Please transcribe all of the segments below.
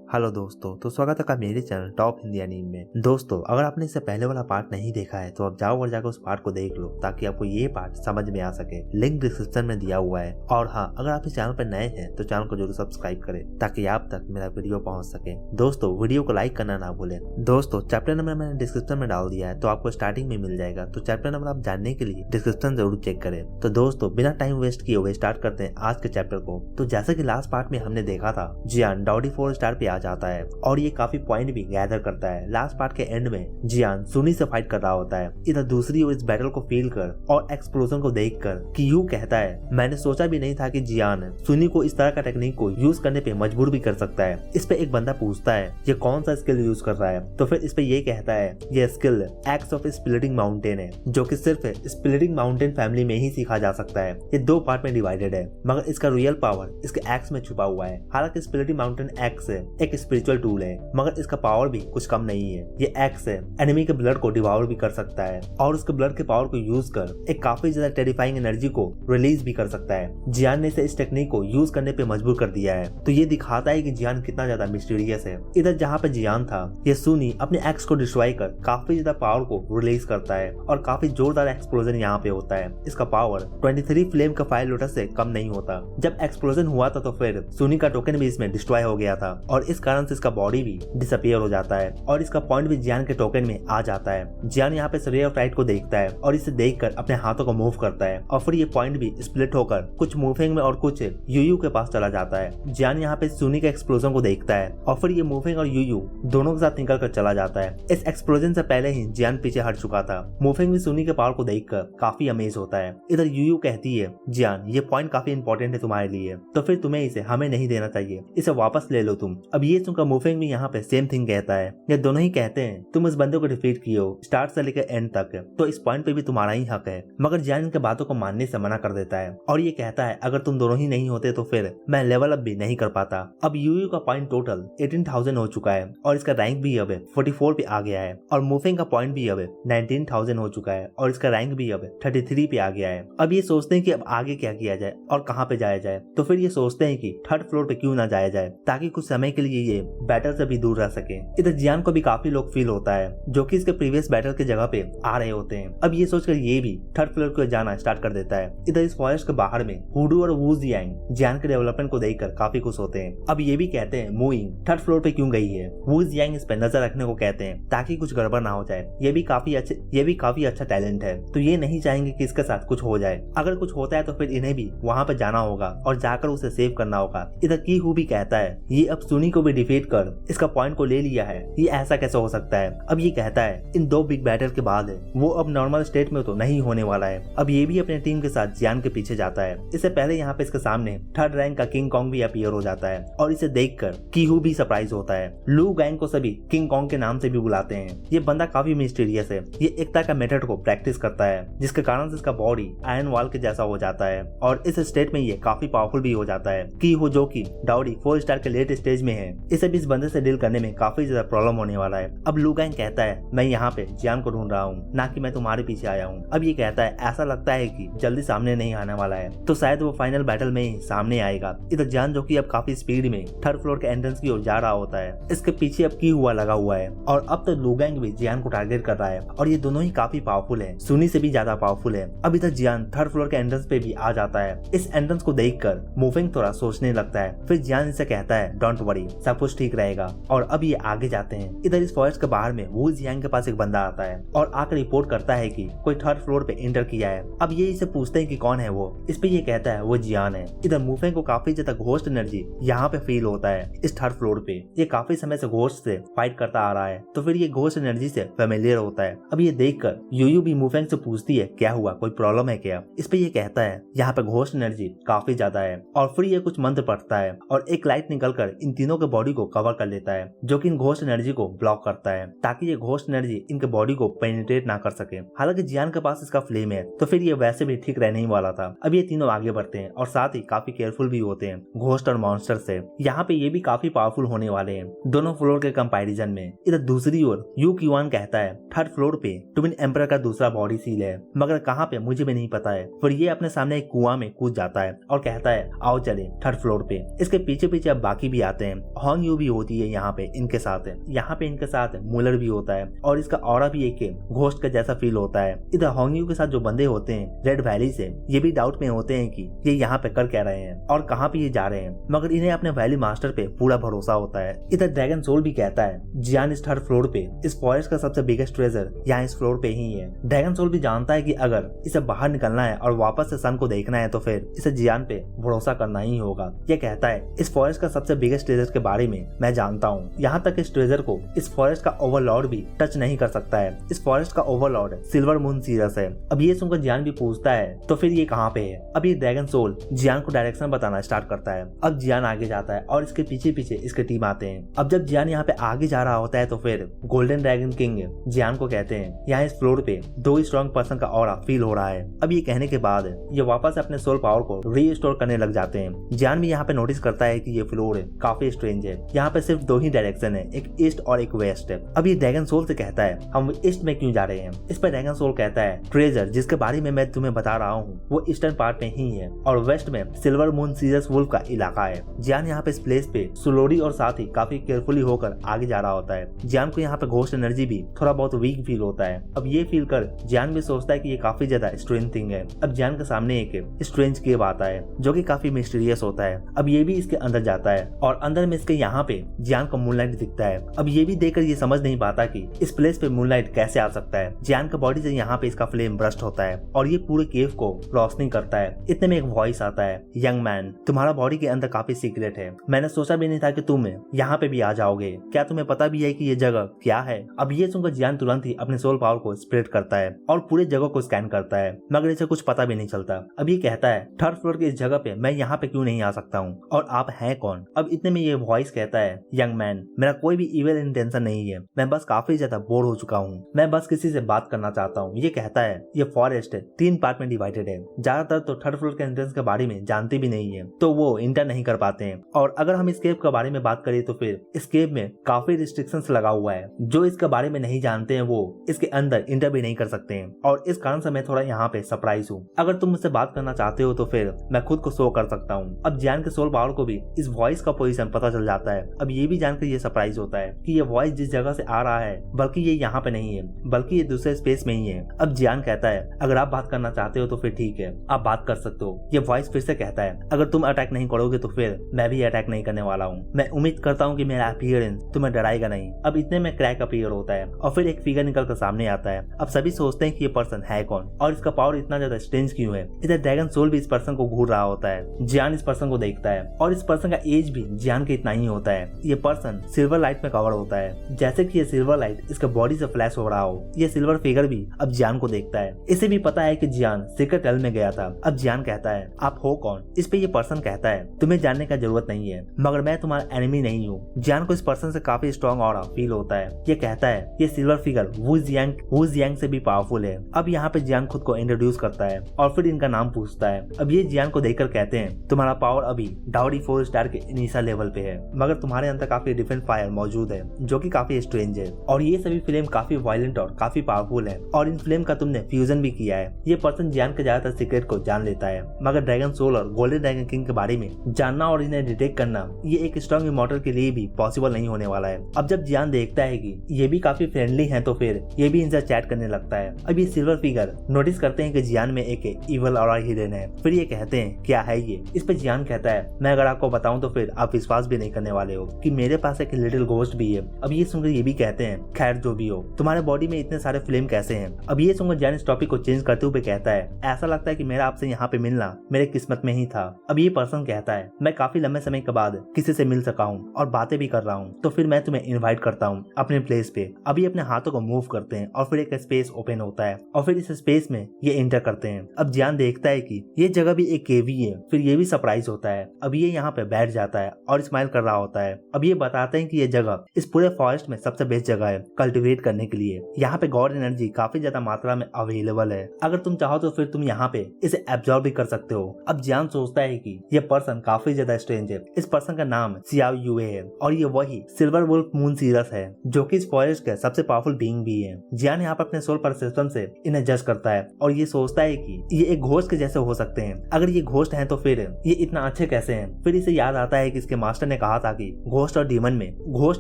Hello दोस्तों, तो स्वागत है का मेरे चैनल टॉप हिंदी एनीमे में। दोस्तों, अगर आपने इससे पहले वाला पार्ट नहीं देखा है तो आप जाओ और जाकर उस पार्ट को देख लो ताकि आपको ये पार्ट समझ में आ सके। लिंक डिस्क्रिप्शन में दिया हुआ है। और हाँ, अगर आप इस चैनल पर नए हैं तो चैनल को जरूर सब्सक्राइब करें ताकि आप तक मेरा वीडियो पहुंच सके। दोस्तों, वीडियो को लाइक करना ना भूलें। दोस्तों, चैप्टर नंबर मैंने डिस्क्रिप्शन में डाल दिया है तो आपको स्टार्टिंग में मिल जाएगा, तो चैप्टर नंबर आप जानने के लिए डिस्क्रिप्शन जरूर चेक करें। तो दोस्तों, बिना टाइम वेस्ट किए हुए स्टार्ट करते हैं आज के चैप्टर को। तो जैसे कि लास्ट पार्ट में हमने देखा था, जियान डाउडी 4 स्टार पे आ जाता है और ये काफी पॉइंट भी गैदर करता है। लास्ट पार्ट के एंड में जियान सुनी से फाइट कर रहा होता है। इधर दूसरी ओर इस बैटल को फील कर और एक्सप्लोजन को देखकर कियू कहता है, मैंने सोचा भी नहीं था कि जियान सुनी को इस तरह का टेक्निक को यूज करने पे मजबूर भी कर सकता है। इस पे एक बंदा पूछता है ये कौन सा स्किल यूज कर रहा है, तो फिर इस पे ये कहता है ये skill x of splitting mountain है, जो कि सिर्फ स्प्लिटिंग माउंटेन फैमिली में ही सीखा जा सकता है। ये 2 पार्ट में डिवाइडेड है, मगर इसका रियल पावर इसके एक्स में छुपा हुआ है। हालांकि स्प्लिटिंग माउंटेन एक्स एक स्पिरिचुअल टूल है, मगर इसका पावर भी कुछ कम नहीं है। ये एक्स एनिमी के ब्लड को डिवाउर भी कर सकता है और उसके ब्लड के पावर को यूज कर एक काफी ज्यादा टेरिफाइंग एनर्जी को रिलीज भी कर सकता है। जियान ने इसे इस टेक्निक को यूज करने पे मजबूर कर दिया है, तो ये दिखाता है कि जियान कितना ज्यादा मिस्टीरियस है। इधर जहाँ पे जियान था, ये सुनी अपने एक्स को डिस्ट्रॉय कर काफी ज्यादा पावर को रिलीज करता है और काफी जोरदार एक्सप्लोजन यहाँ पे होता है। इसका पावर 23 फ्लेम का फायर लोटस से कम नहीं होता। जब एक्सप्लोजन हुआ था तो फिर सुनी का टोकन भी इसमें डिस्ट्रॉय हो गया था और इस कारण से इसका बॉडी भी डिसअपियर हो जाता है और इसका पॉइंट भी जियान के टोकन में आ जाता है। जियान यहाँ पे रे ऑफ लाइट को देखता है और इसे देखकर अपने हाथों को मूव करता है और फिर ये पॉइंट भी स्प्लिट होकर कुछ मूविंग में और कुछ यूयू के पास चला जाता है। जियान यहाँ पे सुनी के एक्सप्लोजन को देखता है और फिर ये मूविंग और यूयू दोनों के साथ निकल कर चला जाता है। इस एक्सप्लोजन से पहले ही जियान पीछे हट चुका था। मूविंग भी सुनी के पावर को देखकर काफी अमेज होता है। इधर यूयू कहती है, जियान ये पॉइंट काफी इंपॉर्टेंट है तुम्हारे लिए, तो फिर तुम्हें इसे हमें नहीं देना चाहिए, इसे वापस ले लो तुम। अब ये सुनकर मूविंग भी यहाँ पे सेम थिंग कहता है। ये दोनों ही कहते हैं तुम इस बंदे को डिफीट किए हो स्टार्ट से लेकर एंड तक, तो इस पॉइंट पे भी तुम्हारा ही हक है। मगर जियान इनके बातों को मानने से मना कर देता है और ये कहता है अगर तुम दोनों ही नहीं होते तो फिर मैं लेवल अप भी नहीं कर पाता। अब यूयू का पॉइंट टोटल 18,000 हो चुका है और इसका रैंक भी अब 44 पे आ गया है और मूविंग का पॉइंट भी अब 19,000 हो चुका है और इसका रैंक भी अब 33 पे आ गया है। अब ये सोचते हैं कि अब आगे क्या किया जाए और कहाँ पे जाया जाए, तो फिर ये सोचते हैं कि 3rd फ्लोर पे क्यों ना जाया जाए ताकि कुछ समय के लिए ये बैटल से भी दूर रह सके। इधर जियान को भी काफी लोग फील होता है जो कि इसके प्रीवियस बैटल के जगह पे आ रहे होते हैं। अब ये सोचकर ये भी 3rd फ्लोर को जाना स्टार्ट कर देता है। इधर इस फॉरेस्ट के बाहर में हुडू और वू जियांग जियान के डेवलपमेंट को देखकर काफी खुश होते हैं। अब ये भी कहते हैं मुइंग 3rd फ्लोर पे क्यों गई है। वू जियांग इस पे नजर रखने को कहते हैं ताकि कुछ गड़बड़ ना हो जाए। ये भी काफी अच्छा टैलेंट है, तो ये नहीं चाहेंगे कि इसके साथ कुछ हो जाए। अगर कुछ होता है तो फिर इन्हें भी वहाँ पे जाना होगा और जाकर उसे सेव करना होगा। इधर की हु भी कहता है ये अब सुनी को भी डिफीट कर इसका पॉइंट को ले लिया है, ये ऐसा कैसे हो सकता है। अब ये कहता है इन 2 बिग बैटल के बाद वो अब नॉर्मल स्टेट में तो नहीं होने वाला है। अब ये भी अपने टीम के साथ जियान के पीछे जाता है। इससे पहले यहाँ पे इसके सामने 3rd रैंक का किंग कॉन्ग भी अपीयर हो जाता है और इसे देखकर कीहू भी सरप्राइज होता है। लू गैंग को सभी किंग कॉन्ग के नाम से भी बुलाते हैं। ये बंदा काफी मिस्टीरियस है। ये एकता का मेथड को प्रैक्टिस करता है जिसके कारण से इसका बॉडी आयरन वॉल के जैसा हो जाता है और इस स्टेट में ये काफी पावरफुल भी हो जाता है। कीहू जो कि डाउडी 4 स्टार के लेट स्टेज में है, इसे भी इस बंदे से डील करने में काफी ज्यादा प्रॉब्लम होने वाला है। अब लू गैंग कहता है मैं यहाँ पे जियान को ढूंढ रहा हूँ, ना कि मैं तुम्हारे पीछे आया हूँ। अब ये कहता है ऐसा लगता है कि जल्दी सामने नहीं आने वाला है, तो शायद वो फाइनल बैटल में ही सामने आएगा। इधर जियान जो कि अब काफी स्पीड में 3rd फ्लोर के एंट्रेंस की ओर जा रहा होता है। इसके पीछे अब की हुआ लगा हुआ है और अब तो लू गैंग भी जियान को टारगेट कर रहा है और ये दोनों ही काफी पावरफुल है, सुनी से भी ज्यादा पावरफुल है। अब इधर जियान 3rd फ्लोर के एंट्रेंस पे भी आ जाता है। इस एंट्रेंस को देखकर मूविंग थोड़ा सोचने लगता है, फिर जियान इसे कहता है डोंट वरी सब कुछ ठीक रहेगा और अब ये आगे जाते हैं। इधर इस फॉरेस्ट के बाहर में वू जियांग के पास एक बंदा आता है और आकर रिपोर्ट करता है कि कोई 3rd फ्लोर पे एंटर किया है। अब ये इसे पूछते हैं कि कौन है वो। इस पे ये कहता है वो जियान है। इधर मूविंग को काफी ज्यादा घोस्ट एनर्जी यहाँ पे फील होता है। इस 3rd फ्लोर पे ये काफी समय से घोस्ट से फाइट करता आ रहा है, तो फिर ये घोस्ट एनर्जी से फेमिलियर होता है। अब ये देखकर यूयू भी मूविंग से पूछती है क्या हुआ, कोई प्रॉब्लम है क्या। इस पे ये कहता है यहाँ पे घोस्ट एनर्जी काफी ज्यादा है और फिर ये कुछ मंत्र पढ़ता है और एक लाइट निकलकर इन तीनों के बॉडी को कवर कर लेता है, जो कि इन घोस्ट एनर्जी को ब्लॉक करता है ताकि ये घोस्ट एनर्जी इनके बॉडी को पेनिट्रेट ना कर सके। हालांकि जियान के पास इसका फ्लेम है, तो फिर ये वैसे भी ठीक रहने ही वाला था। अब ये तीनों आगे बढ़ते हैं और साथ ही काफी केयरफुल भी होते हैं घोस्ट और मॉन्स्टर से। यहाँ पे ये भी काफी पावरफुल होने वाले हैं दोनों फ्लोर के कंपैरिजन में। इधर दूसरी ओर यू क्यूआन कहता है 3rd फ्लोर पे ट्विन एम्परर का दूसरा बॉडी सील है, मगर कहाँ पे मुझे भी नहीं पता है। फिर ये अपने सामने एक कुआं में कूद जाता है और कहता है आओ चले 3rd फ्लोर पे। इसके पीछे पीछे अब बाकी भी आते हैं हॉन्ग यू भी होती है यहाँ पे इनके साथ। यहाँ पे इनके साथ मुलर भी होता है और इसका ऑरा भी एक घोस्ट का जैसा फील होता है। इधर हॉन्ग यू के साथ जो बंदे होते हैं रेड वैली से, ये भी डाउट में होते हैं कि ये यहाँ पे कर क्या रहे हैं और कहाँ पे ये जा रहे हैं, मगर इन्हें अपने वैली मास्टर पे पूरा भरोसा होता है। इधर ड्रैगन सोल भी कहता है जियान इस 3rd फ्लोर पे इस फॉरेस्ट का सबसे बिगेस्ट ट्रेजर यहाँ इस फ्लोर पे ही है। ड्रैगन सोल भी जानता है कि अगर इसे बाहर निकलना है और वापस से सन को देखना है तो फिर इसे जियान पे भरोसा करना ही होगा। ये कहता है इस फॉरेस्ट का सबसे बिगेस्ट ट्रेजर के बारे में मैं जानता हूँ, यहाँ तक इस ट्रेजर को इस फॉरेस्ट का ओवरलॉर्ड भी टच नहीं कर सकता है। इस फॉरेस्ट का ओवरलॉर्ड सिल्वर मून सीरस है। अब ये सुनकर जियान भी पूछता है तो फिर ये कहाँ पे है। अब ये ड्रैगन सोल जियान को डायरेक्शन बताना स्टार्ट करता है। अब जियान आगे जाता है और इसके पीछे पीछे इसके टीम आते हैं। अब जब जियान यहाँ पे आगे जा रहा होता है तो फिर गोल्डन ड्रैगन किंग जियान को कहते हैं यहाँ इस फ्लोर पे 2 स्ट्रॉन्ग पर्सन का ऑरा फील हो रहा है। अब ये कहने के बाद ये वापस अपने सोल पावर को रीस्टोर करने लग जाते हैं। जियान भी यहाँ पे नोटिस करता है कि ये फ्लोर काफी स्ट्रेंज है। यहाँ पे सिर्फ 2 ही डायरेक्शन है, एक ईस्ट और एक वेस्ट। अब ये ड्रैगन सोल से कहता है हम ईस्ट में क्यों जा रहे हैं। इस पर ड्रैगन सोल कहता है ट्रेजर जिसके बारे में मैं तुम्हें बता रहा हूँ वो ईस्टर्न पार्ट में ही है और वेस्ट में सिल्वर मून सीरियस वुल्फ का इलाका है। जियान यहाँ पे इस प्लेस पे स्लोली और साथ ही काफी केयरफुली होकर आगे जा रहा होता है। जियान को यहाँ पे घोस्ट एनर्जी भी थोड़ा बहुत वीक फील होता है। अब ये फील कर जियान भी सोचता है कि ये काफी ज्यादा स्ट्रेंज थिंग है। अब जियान के सामने एक स्ट्रेंज केव आता है जो कि काफी मिस्टीरियस होता है। अब ये भी इसके अंदर जाता है और अंदर में इसके यहाँ पे जियान को मूनलाइट दिखता है। अब ये भी देखकर ये समझ नहीं पाता कि इस प्लेस पे मूनलाइट कैसे आ सकता है। जियान का बॉडी से यहाँ पे इसका फ्लेम ब्रस्ट होता है और ये पूरे केव को रोशनी करता है। इतने में एक वॉइस आता है यंग मैन तुम्हारा बॉडी के अंदर काफी सीक्रेट है, मैंने सोचा भी नहीं था कि तुम यहाँ पे भी आ जाओगे, क्या तुम्हें पता भी है कि ये जगह क्या है। अब ये सुनकर जियान तुरंत ही अपने सोल पावर को स्प्रेड करता है और पूरे जगह को स्कैन करता है, मगर इसे कुछ पता भी नहीं चलता। अब ये कहता है 3rd फ्लोर की इस जगह पे मैं यहाँ पे क्यों नहीं आ सकता हूँ और आप हैं कौन। अब इतने में ये वॉइस कहता है यंग मैन मेरा कोई भी इविल इंटेंशन नहीं है, मैं बस काफी ज्यादा बोर हो चुका हूँ, मैं बस किसी से बात करना चाहता हूँ। ये कहता है ये फॉरेस्ट 3 पार्ट में डिवाइडेड है, ज्यादातर तो 3rd फ्लोर के एंट्रेंस के बारे में जानते भी नहीं है तो वो इंटर नहीं कर पाते हैं। और अगर हम इस केव के बारे में बात करें तो फिर इस केव में काफी रिस्ट्रिक्शंस लगा हुआ है, जो इसके बारे में नहीं जानते हैं वो इसके अंदर इंटर भी नहीं कर सकते हैं और इस कारण से मैं थोड़ा यहाँ पे सरप्राइज हूँ। अगर तुम मुझसे बात करना चाहते हो तो फिर मैं खुद को शो कर सकता हूँ। अब जियान के सोल पावर को भी इस वॉइस का पोजीशन पता चल जाता है। अब ये भी जानकर ये सरप्राइज होता है कि ये वॉइस जिस जगह से आ रहा है बल्कि ये यहाँ पे नहीं है बल्कि ये दूसरे स्पेस में ही है। अब जियान कहता है अगर आप बात करना चाहते हो तो फिर ठीक है आप बात कर सकते हो। ये वॉइस फिर से कहता है अगर तुम अटैक नहीं करोगे तो फिर मैं भी अटैक नहीं करने वाला हूँ, मैं उम्मीद करता हूँ कि मेरा अपीयरेंस तुम्हें डराएगा नहीं। अब इतने में क्रैक अपीयर होता है और फिर एक फिगर निकल कर सामने आता है। अब सभी सोचते हैं कि ये पर्सन है कौन और इसका पावर इतना ज्यादा स्ट्रेंज क्यों है। इधर ड्रैगन सोल भी इस पर्सन को घूर रहा होता है। जियान इस पर्सन को देखता है और इस पर्सन का एज भी जियान के इतना ही होता है। ये पर्सन सिल्वर लाइट में कवर होता है, जैसे कि ये सिल्वर लाइट इसके बॉडी से फ्लैश हो रहा हो। ये सिल्वर फिगर भी अब जियान को देखता है। इसे भी पता है कि जियान सीक्रेट एल में गया था। अब जियान कहता है आप हो कौन। इस पे ये पर्सन कहता है तुम्हें जानने का जरूरत नहीं है, मगर मैं तुम्हारा एनिमी नहीं हूँ। जियान को इस पर्सन से काफी स्ट्रॉन्ग ऑरा फील होता है। ये कहता है ये सिल्वर फिगर वू जियांग से भी पावरफुल है। अब यहाँ पे जियान खुद को इंट्रोड्यूस करता है और फिर इनका नाम पूछता है। अब ये जियान को देखकर कहते हैं तुम्हारा पावर अभी डाउडी 4 स्टार के इनिशियल लेवल पे है, मगर तुम्हारे अंदर काफी डिफरेंट फायर मौजूद है जो कि काफी स्ट्रेंज है और ये सभी फ्लेम काफी वायलेंट और काफी पावरफुल है और इन फ्लेम का तुमने फ्यूजन भी किया है। ये पर्सन जियान के ज्यादातर सीक्रेट को जान लेता है, मगर ड्रैगन सोल और गोल्डन ड्रैगन किंग के बारे में जानना और इन्हें डिटेक्ट करना ये एक स्ट्रॉन्ग इमॉर्टल के लिए भी पॉसिबल नहीं होने वाला है। अब जब जियान देखता है कि ये भी काफी फ्रेंडली हैं तो फिर ये भी इनसे चैट करने लगता है। अब ये सिल्वर फिगर नोटिस करते हैं कि जियान में एक इवल ऑरा हिडन है। फिर ये कहते हैं क्या है ये। इस पे जियान कहता है मैं अगर आपको बताऊं तो फिर आप विश्वास भी नहीं करने वाले हो कि मेरे पास एक लिटिल घोस्ट भी है। अब ये सुनकर ये भी कहते हैं खैर जो भी हो तुम्हारे बॉडी में इतने सारे फ्लेम कैसे हैं। अब ये सुनकर जियान इस टॉपिक को चेंज करते हुए कहता है ऐसा लगता है कि मेरा आपसे यहाँ पे मिलना मेरे किस्मत में ही था। अब ये पर्सन कहता है मैं काफी लंबे समय के बाद किसी से मिल सका हूँ और बातें भी कर रहा हूँ, तो फिर मैं तुम्हें इनवाइट करता हूँ अपने प्लेस पे। अभी अपने हाथों को मूव करते हैं और फिर एक स्पेस ओपन होता है और फिर इस स्पेस में ये एंटर करते हैं। अब जियान देखता है कि ये जगह भी एक केव ही है। फिर ये भी सरप्राइज होता है। अब ये यहाँ पे बैठ जाता है और स्माइल कर रहा होता है। अब ये बताते हैं कि ये जगह इस पूरे फॉरेस्ट में सबसे बेस्ट जगह है कल्टिवेट करने के लिए। यहाँ पे गॉड एनर्जी काफी ज्यादा मात्रा में अवेलेबल है, अगर तुम चाहो तो फिर तुम यहाँ पे इसे एब्जॉर्ब भी कर सकते हो। अब जियान सोचता है कि ये पर्सन काफी ज्यादा स्ट्रेंज है। इस पर्सन का नाम सियाओ युए है और ये वही सिल्वर वुल्फ मून सीरस है जो कि इस फॉरेस्ट के सबसे पावरफुल बीइंग भी है। जियान यहाँ पर अपने सोल परसेप्शन से इन्हें जज करता है और ये सोचता है कि ये एक घोस्ट के जैसे हो सकते हैं। अगर ये घोस्ट हैं तो फिर ये इतना अच्छे कैसे हैं। फिर इसे याद आता है कि इसके मास्टर ने कहा कहा था कि घोस्ट और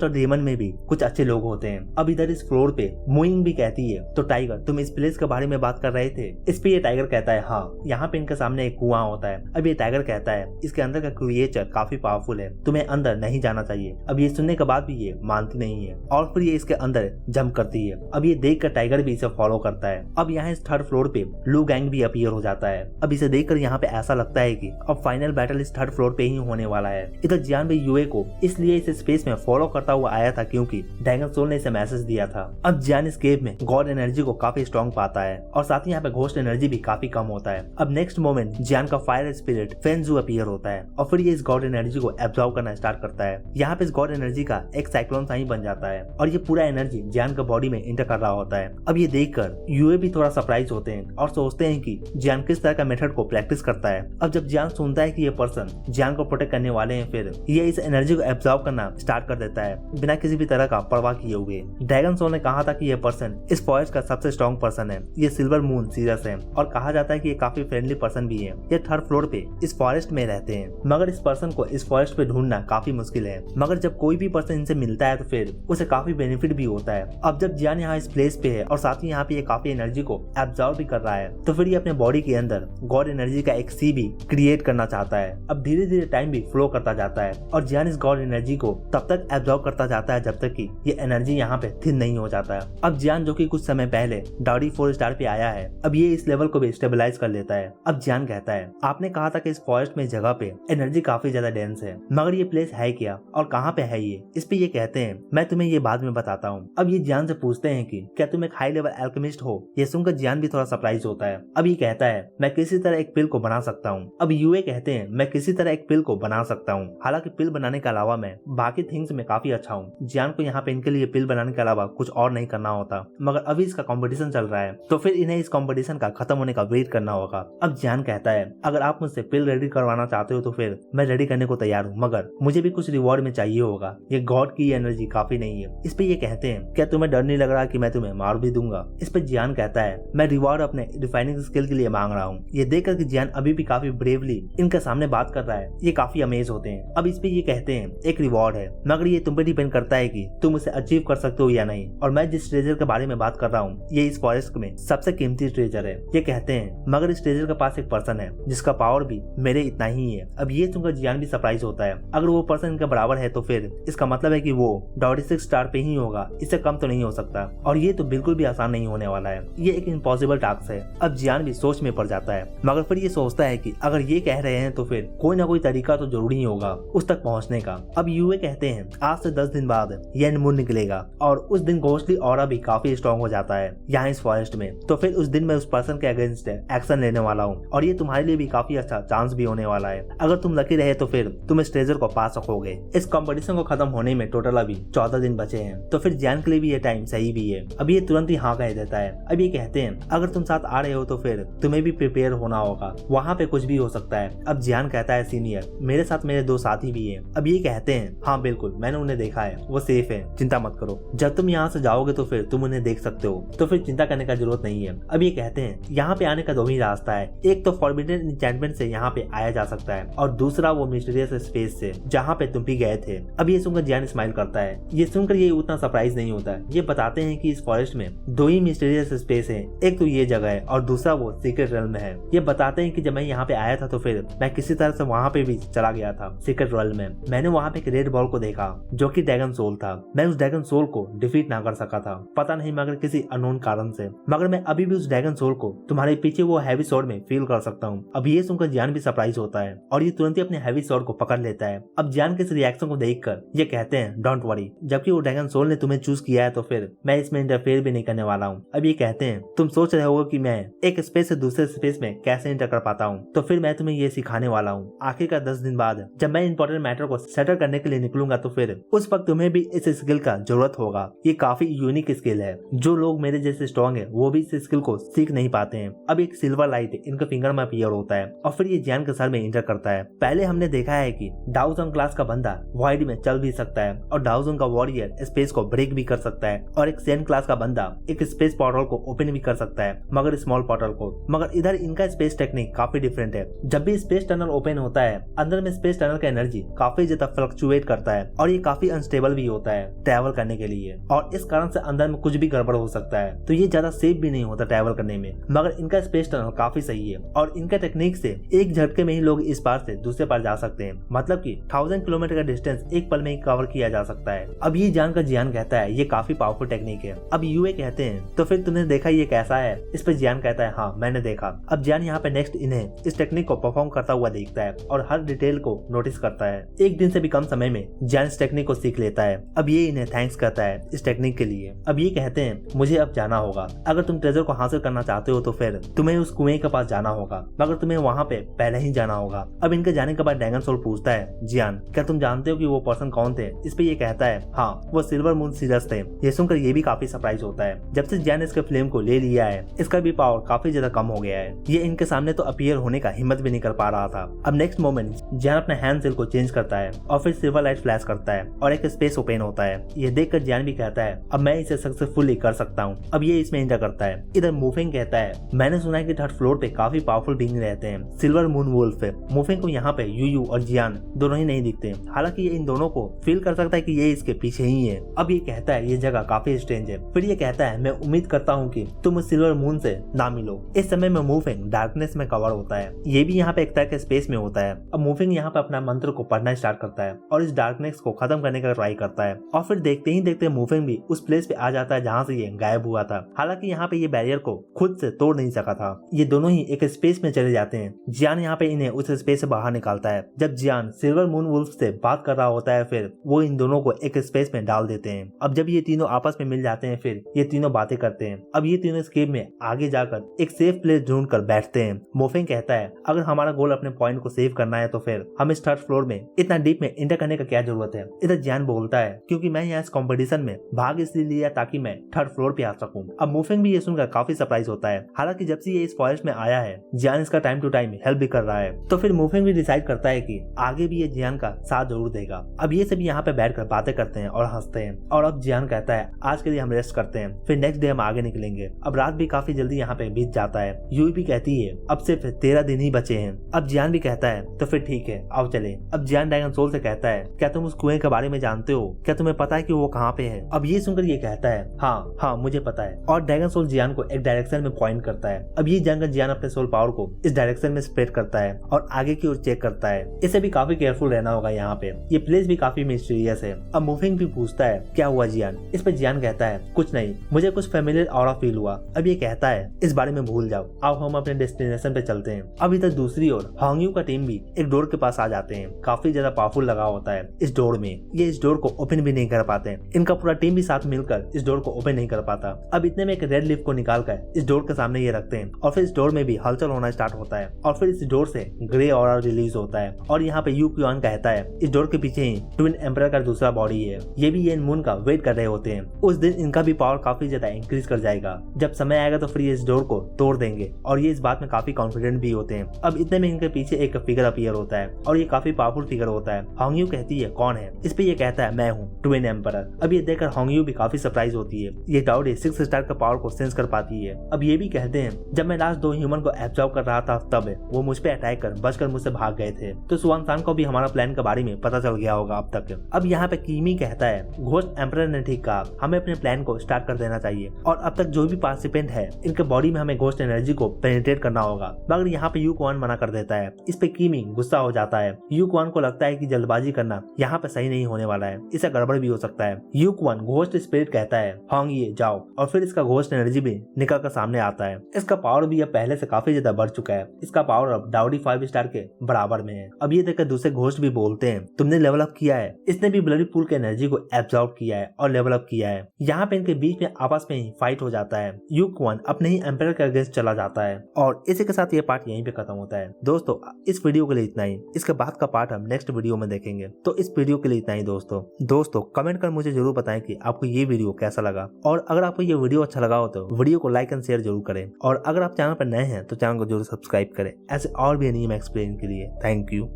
डीमन में भी कुछ अच्छे लोग होते हैं। अब इधर इस फ्लोर पे मोइंग भी कहती है, तो टाइगर तुम इस प्लेस के बारे में बात कर रहे थे? इस पे ये टाइगर कहता है हाँ, यहाँ पे इनके सामने एक कुआं होता है। अब ये टाइगर कहता है इसके अंदर का क्रिएचर काफी पावरफुल है, तुम्हें अंदर नहीं जाना चाहिए। अब ये सुनने के बाद भी ये मानती नहीं है और फिर ये इसके अंदर जंप करती है। अब ये देख कर टाइगर भी इसे फॉलो करता है। अब यहाँ इस थर्ड फ्लोर पे लू गैंग भी अपीयर हो जाता है। अब इसे देखकर यहाँ पे ऐसा लगता है कि अब फाइनल बैटल इस थर्ड फ्लोर पे ही होने वाला है। इधर जियान भी यूए को इसलिए इस स्पेस में फॉलो करता हुआ आया था क्योंकि ड्रैगन सोल ने इसे मैसेज दिया था। अब जियान इस केव में गॉड एनर्जी को काफी स्ट्रॉन्ग पाता है और साथ ही यहाँ पे घोस्ट एनर्जी भी काफी कम होता है। अब नेक्स्ट मोमेंट जियान का फायर स्पिरिट फेंजू अपीयर होता है और फिर ये इस गॉड एनर्जी को एब्जॉर्ब करना स्टार्ट करता है। यहाँ पे इस गॉड एनर्जी का एक साइक्लोन सा ही बन जाता है और ये पूरा एनर्जी जियान के बॉडी में इंटर कर रहा होता है। अब ये देखकर यूए भी थोड़ा सरप्राइज होते हैं और सोचते हैं कि जियान किस तरह का मेथड को प्रैक्टिस करता है। अब जब जियान सुनता है कि ये पर्सन जियान को प्रोटेक्ट करने वाले हैं, फिर ये इस एनर्जी को एब्जॉर्ब करना स्टार्ट कर देता है बिना किसी भी तरह का परवाह किए हुए। ड्रैगन सोल ने कहा था कि ये पर्सन इस फॉरेस्ट का सबसे स्ट्रॉन्ग पर्सन है। ये सिल्वर मून सीरियस है और कहा जाता है कि ये काफी फ्रेंडली पर्सन भी है। ये थर्ड फ्लोर पे इस फॉरेस्ट में रहते हैं, मगर इस पर्सन को इस फॉरेस्ट पे ढूंढना काफी मुश्किल है। मगर जब कोई भी पर्सन इनसे मिलता है तो फिर उसे काफी बेनिफिट भी होता है। अब जब जियान यहाँ इस प्लेस पे है और साथ ही यहाँ पे ये काफी एनर्जी को एब्जॉर्ब भी कर रहा है, तो फिर ये अपने बॉडी के अंदर गॉड एनर्जी का एक सी भी क्रिएट करना चाहता है। अब धीरे धीरे टाइम भी फ्लो करता जाता है और जियान इस गॉड एनर्जी को तब तक एब्जॉर्ब करता जाता है जब तक कि ये एनर्जी यहाँ पे थिन नहीं हो जाता है। अब जियान जो कि कुछ समय पहले डाउडी 4 स्टार पे आया है, अब ये इस लेवल को भी स्टेबलाइज कर लेता है। अब जियान कहता है आपने कहा था कि इस फॉरेस्ट में जगह पे एनर्जी काफी ज्यादा डेंस है, मगर ये प्लेस है क्या और कहाँ पे है ये? इस पे ये कहते हैं मैं तुम्हें ये बाद में बताता हूँ। अब ये जियान से पूछते हैं कि क्या तुम एक हाई लेवल एल्केमिस्ट हो? ये सुनकर जियान भी थोड़ा सरप्राइज होता है। अब ये कहता है मैं किसी तरह एक पिल को बना सकता हूँ। अब यूए कहते हैं मैं किसी तरह एक पिल को बना सकता हूँ, हालांकि पिल बनाने के अलावा मैं बाकी थिंग्स में काफी अच्छा हूँ। जियान को यहाँ पे इनके लिए पिल बनाने के अलावा कुछ और नहीं करना होता, मगर अभी इसका कंपटीशन चल रहा है तो फिर इन्हें इस कंपटीशन का खत्म होने का वेट करना होगा। अब जियान कहता है अगर आप मुझसे पिल रेडी करवाना चाहते हो तो फिर मैं रेडी करने को तैयार हूँ, मगर मुझे भी कुछ रिवॉर्ड में चाहिए होगा। ये गॉड की एनर्जी काफी नहीं है। इस पे ये कहते हैं क्या तुम्हें डर नहीं लग रहा कि मैं तुम्हें मार भी दूंगा? इस पे जियान कहता है मैं रिवॉर्ड अपने रिफाइनिंग स्किल के लिए मांग रहा हूँ। ये देखकर कि जियान अभी भी काफी ब्रेवली इनके सामने बात कर रहा है, ये काफी अमेज होते हैं। अब इस पे ये कहते हैं एक रिवॉर्ड है, मगर ये तुम पे डिपेंड करता है कि तुम उसे अचीव कर सकते हो या नहीं। और मैं जिस ट्रेजर के बारे में बात कर रहा हूँ ये इस फॉरेस्ट में सबसे कीमती ट्रेजर है। ये कहते हैं मगर इस ट्रेजर के पास एक पर्सन है जिसका पावर भी मेरे इतना ही है। अब ये सुनकर जियान भी सरप्राइज होता है। अगर वो पर्सन इनके बराबर है तो फिर इसका मतलब है कि वो 46 स्टार पे ही होगा, इससे कम तो नहीं हो सकता। और ये तो बिल्कुल भी आसान नहीं होने वाला है, ये एक इम्पॉसिबल टास्क है। अब जियान भी सोच में पड़ जाता है, मगर फिर ये सोचता है कि अगर ये कह रहे हैं तो फिर कोई ना कोई तरीका तो जरूरी ही होगा उस तक पहुंचने का। अब यूए कहते हैं आज से 10 दिन बाद ये मून निकलेगा और उस दिन घोस्टली ऑरा भी काफी स्ट्रॉन्ग हो जाता है यहाँ इस फॉरेस्ट में। तो फिर उस दिन मैं उस पर्सन के अगेंस्ट एक्शन लेने वाला हूँ और ये तुम्हारे लिए भी काफी अच्छा चांस भी होने वाला है। अगर तुम लकी रहे तो फिर तुम इस ट्रेजर को पा सकोगे। इस कंपटीशन को खत्म होने में टोटल अभी 14 दिन बचे हैं, तो फिर जियान के लिए भी ये टाइम सही भी है। अब ये तुरंत ही हाँ कह देता है। अब ये कहते हैं अगर तुम साथ आ रहे हो तो फिर तुम्हें भी प्रिपेयर होना होगा, वहाँ पे कुछ भी हो सकता है। अब जियान कहता है सीनियर मेरे साथ मेरे 2 साथी भी है। अब ये कहते हैं हाँ बिल्कुल मैंने उन्हें देखा है, वो सेफ है, चिंता मत करो। जब तुम यहाँ से जाओगे तो फिर तुम उन्हें देख सकते हो, तो फिर चिंता करने का जरूरत नहीं है। अब ये कहते हैं यहाँ पे आने का 2 ही रास्ता है, एक तो फॉरबिडन एन्चेंटमेंट से यहाँ पे आया जा सकता है और दूसरा वो मिस्टीरियस स्पेस से जहाँ पे तुम भी गए थे। अब ये सुनकर जियान स्माइल करता है। ये सुनकर ये उतना सरप्राइज नहीं होता है। ये बताते हैं कि इस फॉरेस्ट में 2 ही मिस्टीरियस स्पेस है, एक तो ये जगह है और दूसरा वो सीक्रेट रेल्म में है। ये बताते हैं कि जब मैं यहाँ पे आया था तो फिर मैं किसी तरह से वहाँ पे भी चला गया था सीक्रेट रेल्म में। मैंने वहाँ पे एक रेड बॉल को देखा जो कि ड्रैगन सोल था। मैं उस ड्रैगन सोल को डिफीट ना कर सका था, पता नहीं मगर किसी अननोन कारण से, मगर मैं अभी भी उस ड्रैगन सोल को तुम्हारे पीछे वो हैवी स्वॉर्ड में फील कर सकता हूँ। अब ये सुनकर जियान भी सरप्राइज होता है और ये तुरंत ही अपने हैवी स्वॉर्ड को पकड़ लेता है। अब जियान के इस रिएक्शन को देखकर ये कहते हैं डोंट वरी, जबकि वो ड्रैगन सोल ने तुम्हें चूज किया है तो फिर मैं इसमें इंटरफेयर भी नहीं करने वाला हूँ। अब ये कहते हैं तुम सोच रहे होगे कि मैं एक स्पेस से दूसरे स्पेस में कैसे इंटर कर पाता हूँ, तो फिर मैं तुम्हें ये सिखाने वाला हूँ। आखिरकार 10 दिन बाद जब मैं इंपॉर्टेंट मैटर को सेटल करने के लिए निकलूंगा तो फिर उस वक्त तुम्हें भी इस स्किल का जरूरत होगा। ये काफी यूनिक स्किल है, जो लोग मेरे जैसे स्ट्रॉन्ग है वो भी इस स्किल को सीख नहीं पाते हैं। अब एक सिल्वर लाइट इनके फिंगर में अपीयर होता है और फिर ये जियान के सर में इंटर करता है। पहले हमने देखा है कि डाउजन क्लास का बंदा वॉइड में चल भी सकता है और डाउजन का वॉरियर स्पेस को ब्रेक भी कर सकता है और एक सेन क्लास का बंदा एक स्पेस पोर्टल को ओपन भी कर सकता है, मगर स्मॉल पोर्टल को। मगर इधर इनका स्पेस टेक्निक काफी डिफरेंट है। जब भी स्पेस टनल ओपन होता है अंदर में स्पेस टनल का एनर्जी काफी ज्यादा फ्लक्चुएट करता है और ये काफी अनस्टेबल भी होता है ट्रैवल करने के लिए, और इस कारण से अंदर में कुछ भी गड़बड़ हो सकता है। तो ये ज्यादा सेफ भी नहीं होता ट्रैवल करने में, मगर इनका स्पेस टनल काफी सही है और इनका टेक्निक से एक झटके में ही लोग इस पार से दूसरे पार जा सकते हैं। मतलब कि 1000 किलोमीटर का डिस्टेंस एक पल में ही कवर किया जा सकता है। अब ये जानकर जियान कहता है ये काफी पावरफुल टेक्निक है। अब यूए कहते हैं तो फिर तुमने देखा ये कैसा है? इस पर जियान कहता है हाँ मैंने देखा। अब जियान यहाँ पे नेक्स्ट इन्हें इस टेक्निक को परफॉर्म करता हुआ देखता है और हर डिटेल को नोटिस करता है। एक दिन से भी कम समय में जियान इस टेक्निक को सीख लेता है। अब ये इन्हें थैंक्स करता है इस टेक्निक के लिए। अब ये कहते हैं मुझे अब जाना होगा, अगर तुम ट्रेजर को हासिल करना चाहते हो तो फिर तुम्हें उस कुएं के पास जाना होगा, मगर तुम्हें वहाँ पे पहले ही जाना होगा। अब इनके जाने के बाद ड्रैगन सोल पूछता है जियान क्या तुम जानते हो कि वो पर्सन कौन थे? इस पे ये कहता है हाँ वो सिल्वर मून सीजर्स थे। ये सुनकर ये भी काफी सरप्राइज होता है। जब से जियान इसके फ्लेम को ले लिया है इसका भी पावर काफी ज्यादा कम हो गया है। ये इनके सामने तो अपीयर होने का हिम्मत भी नहीं कर पा रहा था। अब नेक्स्ट मोमेंट जियान अपने हैंड सेल को चेंज करता है और फिर सिल्वर लाइट फ्लैश करता है और एक स्पेस ओपन होता है। ये देखकर जियान भी कहता है अब मैं इसे सक्सेसफुली कर सकता हूँ। अब ये इसमें एंटर करता है। इधर मूफिंग कहता है मैंने सुना है कि थर्ड फ्लोर पे काफी पावरफुल बीइंग रहते हैं, सिल्वर मून वुल्फ। मूफिंग को यहाँ पे यूयू और जियान दोनों ही नहीं दिखते, हालांकि ये इन दोनों को फील कर सकता है कि ये इसके पीछे ही है। अब ये कहता है ये जगह काफी स्ट्रेंज है। फिर ये कहता है मैं उम्मीद करता हूँ कि तुम उस सिल्वर मून से ना मिलो। इस समय में मूफिंग डार्कनेस में कवर होता है। ये भी यहाँ पे एक तरह के स्पेस में होता है। अब मूफिंग यहाँ पे अपना मंत्र को पढ़ना स्टार्ट करता है और इस डार्कनेस को खत्म करने का ट्राई करता है और फिर देखते ही देखते मूफिंग भी उस प्लेस पे आ जाता है जहाँ से ये गायब हुआ था। हालांकि यहाँ पे ये बैरियर को खुद से तोड़ नहीं सका था। ये दोनों ही एक स्पेस में चले जाते हैं। जियान यहाँ पे इन्हें उस स्पेस से बाहर निकालता है। जब जियान सिल्वर मून वुल्फ से बात कर रहा होता है फिर वो इन दोनों को एक स्पेस में डाल देते हैं। अब जब ये तीनों आपस में मिल जाते हैं फिर ये तीनों बातें करते हैं। अब ये तीनों इस गेम में आगे जाकर एक सेफ प्लेस ढूंढ कर बैठते हैं। मूफिंग कहता है अगर हमारा गोल अपने पॉइंट को सेव करना है तो फिर हम इस थर्ड फ्लोर में इतना डीप में इंटर करने का क्या जरूरत है? इधर जियान बोलता है क्योंकि मैं यहाँ इस कंपटीशन में भाग इसलिए लिया ताकि मैं थर्ड फ्लोर पे आ सकूं। अब मूफिंग भी ये सुनकर काफी सरप्राइज होता है। हालांकि जब से ये इस फॉरेस्ट में आया है जियान इसका टाइम टू टाइम हेल्प भी कर रहा है, तो फिर मूफिंग भी डिसाइड करता है कि आगे भी ये जियान का साथ जरूर देगा। अब ये सभी यहाँ पे बैठकर बातें करते हैं और हंसते हैं और अब जियान कहता है आज के लिए हम रेस्ट करते हैं, फिर नेक्स्ट डे हम आगे निकलेंगे। अब रात भी काफी जल्दी यहाँ पे बीत जाता है। यूई भी कहती है अब सिर्फ 13 दिन ही बचे हैं। अब जियान भी कहता है तो फिर ठीक है आओ चले। अब जियान ड्रैगन सोल से कहता है क्या तुम उस कुएं के बारे में जानते हो? क्या तुम्हें पता है कि वो कहाँ पे है? अब ये सुनकर ये कहता है हाँ मुझे पता है, और ड्रैगन सोल जियान को एक डायरेक्शन में पॉइंट करता है। अब ये जानकर जियान अपने सोल पावर को इस डायरेक्शन में स्प्रेड करता है और आगे की ओर चेक करता है। इसे भी काफी केयरफुल रहना होगा यहाँ पे, ये प्लेस भी काफी मिस्टीरियस है। अब मूफिंग भी पूछता है क्या हुआ जियान? इस पर जियान कहता है कुछ नहीं, मुझे कुछ फेमिलियर ऑरा फील हुआ। अब ये कहता है इस बारे में भूल जाओ, आओ हम अपने डेस्टिनेशन पे चलते हैं। अब इधर दूसरी ओर हांगयू का टीम भी एक डोर के पास आ जाते हैं। काफी ज्यादा पावरफुल लगा होता है इस डोर में, ये इस डोर को ओपन भी नहीं कर पाते। इनका पूरा टीम भी साथ मिलकर इस डोर को ओपन नहीं कर पाता। अब इतने में एक रेड लीफ को निकालकर इस डोर के सामने ये रखते हैं और फिर इस डोर में भी हलचल होना स्टार्ट होता है और फिर इस डोर से ग्रे ऑरा रिलीज होता है। और यहाँ पे यू क्यूआन कहता है इस डोर के पीछे ही ट्विन एम्परर का दूसरा बॉडी है। ये भी ये मून का वेट कर रहे होते हैं। उस दिन इनका भी पावर काफी ज्यादा इंक्रीज कर जाएगा। जब समय आएगा तो फिर ये इस डोर को तोड़ देंगे और ये इस बात में काफी कॉन्फिडेंट भी होते हैं। अब इतने में इनके पीछे एक फिगर अपीयर होता है और ये काफी पावरफुल फिगर होता है। हांगयू कहती है कौन है? इस पे ये कहता है मैं हूँ ट्विन एम्परर। अब ये देखकर हांगयू भी काफी सरप्राइज होती है। ये डाउडी 6 स्टार का पावर को सेंस कर पाती है। अब ये भी कहते हैं जब मैं लास्ट 2 ह्यूमन को एब्जॉर्ब कर रहा था तब वो मुझ पे अटैक कर बचकर मुझसे भाग गए थे। तो सुवान सान को भी हमारा प्लान के बारे में पता चल गया होगा अब तक। अब यहाँ पे कीमी कहता है घोस्ट एम्परर ने ठीक कहा, हमें अपने प्लान को स्टार्ट कर देना चाहिए और अब तक जो भी पार्टिसिपेंट है इनके बॉडी में हमें घोस्ट एनर्जी को पेनिट्रेट करना होगा। मगर यहाँ पे यू क्वान मना कर देता है। इस पे कीमी गुस्सा हो जाता है। यू क्वान को लगता है कि जल्दबाजी करना यहाँ पे सही नहीं होने वाला है, इससे गड़बड़ भी हो सकता है। यू क्वान घोस्ट स्पिरिट कहता है हांग ये जाओ, और फिर इसका घोस्ट एनर्जी भी निकल कर सामने आता है। इसका पावर भी अब पहले से काफी ज्यादा बढ़ चुका है। इसका पावर अब डाउडी 5 स्टार के बराबर में है। अब ये देखकर दूसरे घोस्ट भी बोलते हैं तुमने लेवल अप किया है। इसने भी ब्लडी पूल के एनर्जी को एब्जॉर्ब किया है और लेवल अप किया है। यहाँ पे इनके बीच में आपस में ही फाइट हो जाता है। यू क्वान अपने ही एम्पायर के अगेंस्ट चला जाता है और इसी के साथ ये पार्ट यहीं पे खत्म होता है। दोस्तों इस वीडियो के लिए इतना ही, इसके बाद का पार्ट हम नेक्स्ट वीडियो में देखेंगे। तो इस वीडियो के लिए इतना ही दोस्तों कमेंट कर मुझे जरूर बताएं कि आपको ये वीडियो कैसा लगा, और अगर आपको ये वीडियो अच्छा लगा हो तो वीडियो को लाइक एंड शेयर जरूर करें, और अगर आप चैनल पर नए हैं तो चैनल को जरूर सब्सक्राइब करें ऐसे और भी एनीमे एक्सप्लेन के लिए। Thank you.